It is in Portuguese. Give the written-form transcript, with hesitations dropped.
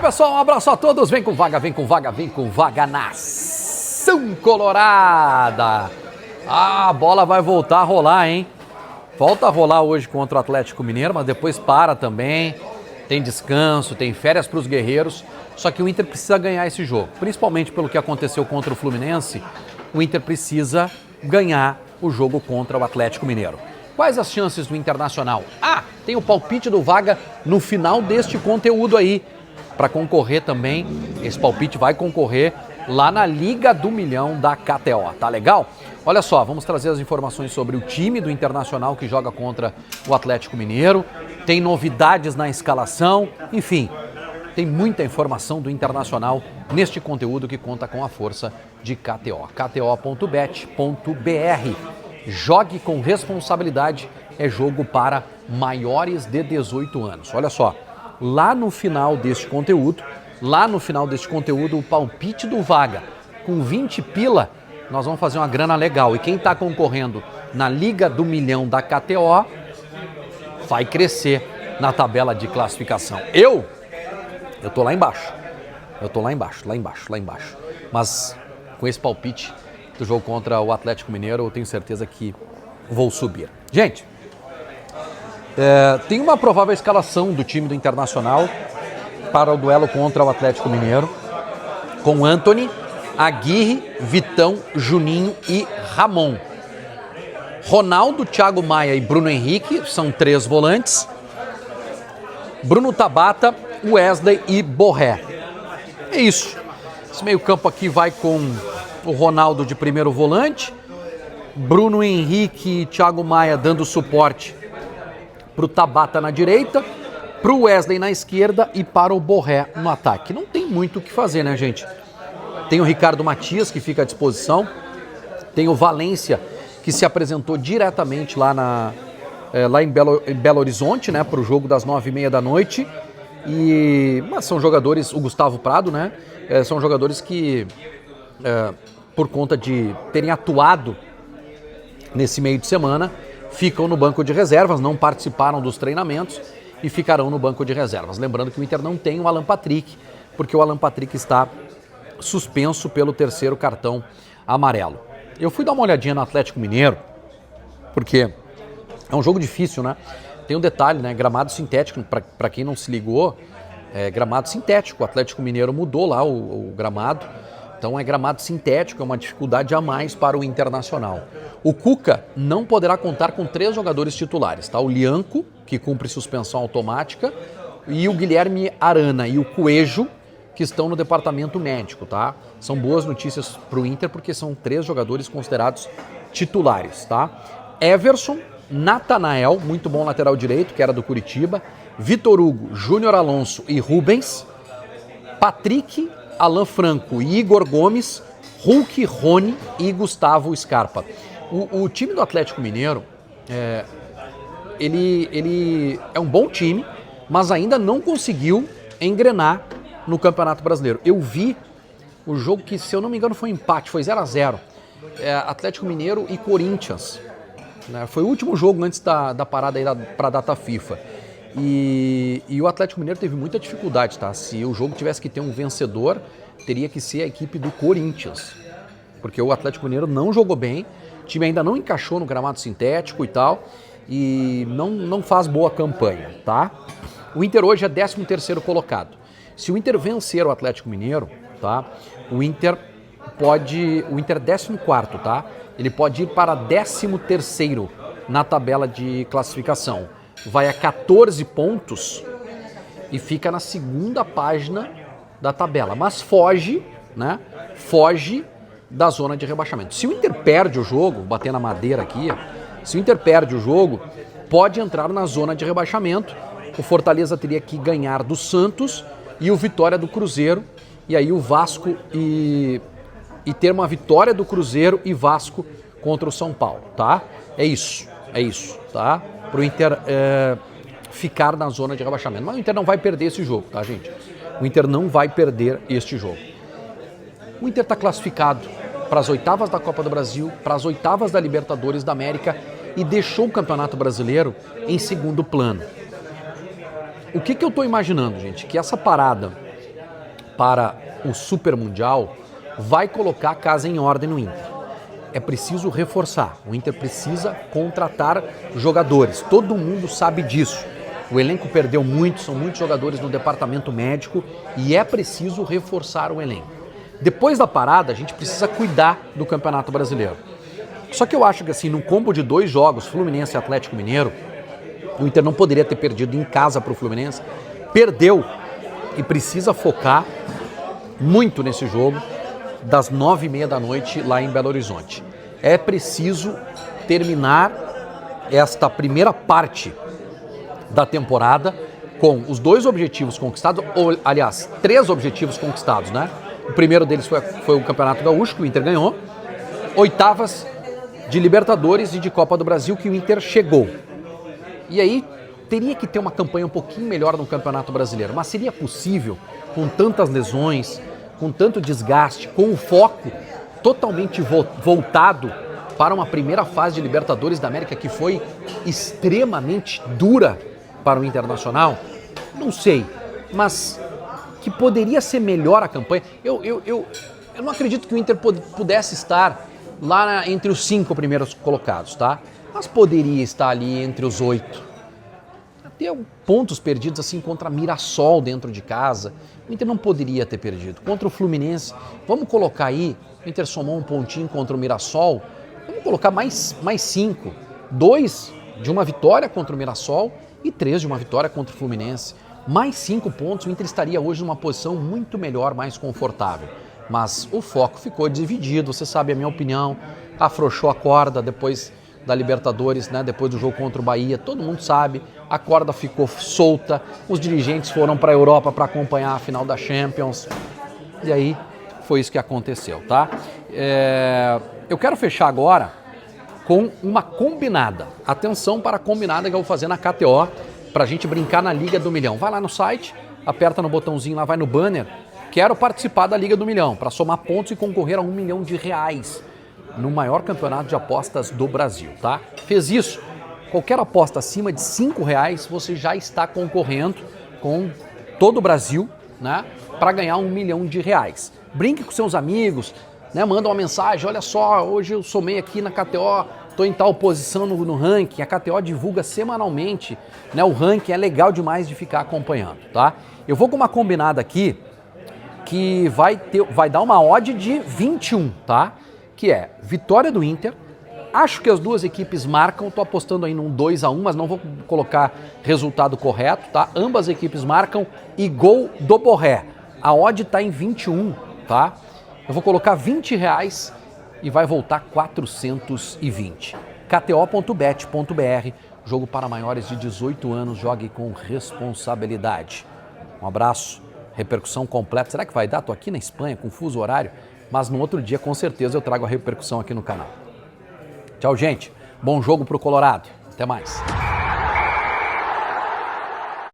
pessoal, um abraço a todos. Vem com vaga, vem com vaga, vem com vaga, nação colorada. A bola vai voltar a rolar, hein? Volta a rolar hoje contra o Atlético Mineiro, mas depois para também. Tem descanso, tem férias para os guerreiros. Só que o Inter precisa ganhar esse jogo. Principalmente pelo que aconteceu contra o Fluminense, o Inter precisa ganhar o jogo contra o Atlético Mineiro. Quais as chances do Internacional? Tem o palpite do Vaga no final deste conteúdo aí. Para concorrer também, esse palpite vai concorrer lá na Liga do Milhão da KTO, tá legal? Olha só, vamos trazer as informações sobre o time do Internacional que joga contra o Atlético Mineiro. Tem novidades na escalação, enfim, tem muita informação do Internacional neste conteúdo que conta com a força de KTO. kto.bet.br. Jogue com responsabilidade, é jogo para maiores de 18 anos. Olha só, lá no final deste conteúdo, o palpite do Vaga, com 20 pila, nós vamos fazer uma grana legal. E quem está concorrendo na Liga do Milhão da KTO vai crescer na tabela de classificação. Eu tô lá embaixo. Mas com esse palpite do jogo contra o Atlético Mineiro, eu tenho certeza que vou subir. Gente, tem uma provável escalação do time do Internacional para o duelo contra o Atlético Mineiro, com Antony, Aguirre, Vitão, Juninho e Ramon. Ronaldo, Thiago Maia e Bruno Henrique são 3 volantes. Bruno Tabata, Wesley e Borré. É isso. Esse meio campo aqui vai com o Ronaldo de primeiro volante, Bruno Henrique e Thiago Maia dando suporte para o Tabata na direita, para o Wesley na esquerda e para o Borré no ataque. Não tem muito o que fazer, né, gente? Tem o Ricardo Matias, que fica à disposição. Tem o Valência, que se apresentou diretamente lá em Belo Horizonte, né, para o jogo das 9h30 da noite. Mas são jogadores, o Gustavo Prado, né? São jogadores que, por conta de terem atuado nesse meio de semana, ficam no banco de reservas, não participaram dos treinamentos e ficarão no banco de reservas. Lembrando que o Inter não tem o Alan Patrick, porque o Alan Patrick está suspenso pelo 3º cartão amarelo. Eu fui dar uma olhadinha no Atlético Mineiro, porque é um jogo difícil, né? Tem um detalhe, né? Gramado sintético, para quem não se ligou, gramado sintético. O Atlético Mineiro mudou lá o gramado, então é gramado sintético, é uma dificuldade a mais para o Internacional. O Cuca não poderá contar com 3 jogadores titulares, tá? O Lianco, que cumpre suspensão automática, e o Guilherme Arana e o Coelho, que estão no departamento médico, tá? São boas notícias para o Inter, porque são 3 jogadores considerados titulares, tá? Everson, Natanael, muito bom lateral direito, que era do Curitiba, Vitor Hugo, Júnior Alonso e Rubens, Patrick, Alan Franco e Igor Gomes, Hulk, Rony e Gustavo Scarpa. O time do Atlético Mineiro, ele é um bom time, mas ainda não conseguiu engrenar no Campeonato Brasileiro. Eu vi o jogo que, se eu não me engano, foi empate, foi 0-0. Atlético Mineiro e Corinthians. Né? Foi o último jogo antes da parada aí para a data FIFA. E o Atlético Mineiro teve muita dificuldade, tá? Se o jogo tivesse que ter um vencedor, teria que ser a equipe do Corinthians. Porque o Atlético Mineiro não jogou bem, o time ainda não encaixou no gramado sintético e tal, e não faz boa campanha, tá? O Inter hoje é 13º colocado. Se o Inter vencer o Atlético Mineiro, tá? O Inter é 14º, tá? Ele pode ir para 13º na tabela de classificação. Vai a 14 pontos e fica na 2ª página da tabela, mas foge, né? Foge da zona de rebaixamento. Se o Inter perde o jogo, vou bater na madeira aqui, se o Inter perde o jogo, pode entrar na zona de rebaixamento. O Fortaleza teria que ganhar do Santos e o Vitória do Cruzeiro, e aí o Vasco e ter uma vitória do Cruzeiro e Vasco contra o São Paulo, tá? É isso, tá? Pro Inter ficar na zona de rebaixamento. Mas o Inter não vai perder esse jogo, tá, gente? O Inter não vai perder este jogo. O Inter está classificado para as oitavas da Copa do Brasil, para as oitavas da Libertadores da América e deixou o Campeonato Brasileiro em segundo plano. O que eu estou imaginando, gente? Que essa parada para o Super Mundial vai colocar a casa em ordem no Inter. É preciso reforçar, o Inter precisa contratar jogadores, todo mundo sabe disso. O elenco perdeu muito, são muitos jogadores no departamento médico e é preciso reforçar o elenco. Depois da parada, a gente precisa cuidar do Campeonato Brasileiro. Só que eu acho que assim, no combo de 2 jogos, Fluminense e Atlético Mineiro, o Inter não poderia ter perdido em casa para o Fluminense. Perdeu e precisa focar muito nesse jogo das 9h30 da noite lá em Belo Horizonte. É preciso terminar esta primeira parte da temporada com os 2 objetivos conquistados, ou aliás, 3 objetivos conquistados, né? O primeiro deles foi o Campeonato Gaúcho, que o Inter ganhou, 8ª de Libertadores e de Copa do Brasil, que o Inter chegou. E aí teria que ter uma campanha um pouquinho melhor no Campeonato Brasileiro, mas seria possível, com tantas lesões, com tanto desgaste, com o foco totalmente voltado para uma primeira fase de Libertadores da América que foi extremamente dura para o Internacional? Não sei, mas que poderia ser melhor a campanha. Eu não acredito que o Inter pudesse estar lá entre os 5 primeiros colocados, tá? Mas poderia estar ali entre os 8. Ter pontos perdidos assim contra Mirassol dentro de casa, o Inter não poderia ter perdido. Contra o Fluminense, vamos colocar aí, o Inter somou um pontinho contra o Mirassol, vamos colocar mais 5. 2 de uma vitória contra o Mirassol e 3 de uma vitória contra o Fluminense. Mais 5 pontos, o Inter estaria hoje numa posição muito melhor, mais confortável. Mas o foco ficou dividido, você sabe a minha opinião, afrouxou a corda depois da Libertadores, né? Depois do jogo contra o Bahia, todo mundo sabe, a corda ficou solta, os dirigentes foram para a Europa para acompanhar a final da Champions, e aí foi isso que aconteceu, tá? Eu quero fechar agora com uma combinada, atenção para a combinada que eu vou fazer na KTO, para a gente brincar na Liga do Milhão. Vai lá no site, aperta no botãozinho lá, vai no banner, quero participar da Liga do Milhão, para somar pontos e concorrer a R$1 milhão no maior campeonato de apostas do Brasil, tá? Fez isso, qualquer aposta acima de R$5, você já está concorrendo com todo o Brasil, né? Para ganhar R$1 milhão. Brinque com seus amigos, né? Manda uma mensagem, olha só, hoje eu somei aqui na KTO, estou em tal posição no ranking, a KTO divulga semanalmente, né? O ranking é legal demais de ficar acompanhando, tá? Eu vou com uma combinada aqui, que vai dar uma odd de 21, tá? Que é vitória do Inter, acho que as 2 equipes marcam, estou apostando aí num 2-1, mas não vou colocar resultado correto, tá? Ambas equipes marcam e gol do Borré. A odd está em 21, tá? Eu vou colocar R$20 e vai voltar 420. kto.bet.br, jogo para maiores de 18 anos, jogue com responsabilidade. Um abraço, repercussão completa. Será que vai dar? Estou aqui na Espanha com fuso horário, mas no outro dia com certeza eu trago a repercussão aqui no canal. Tchau, gente. Bom jogo pro Colorado. Até mais.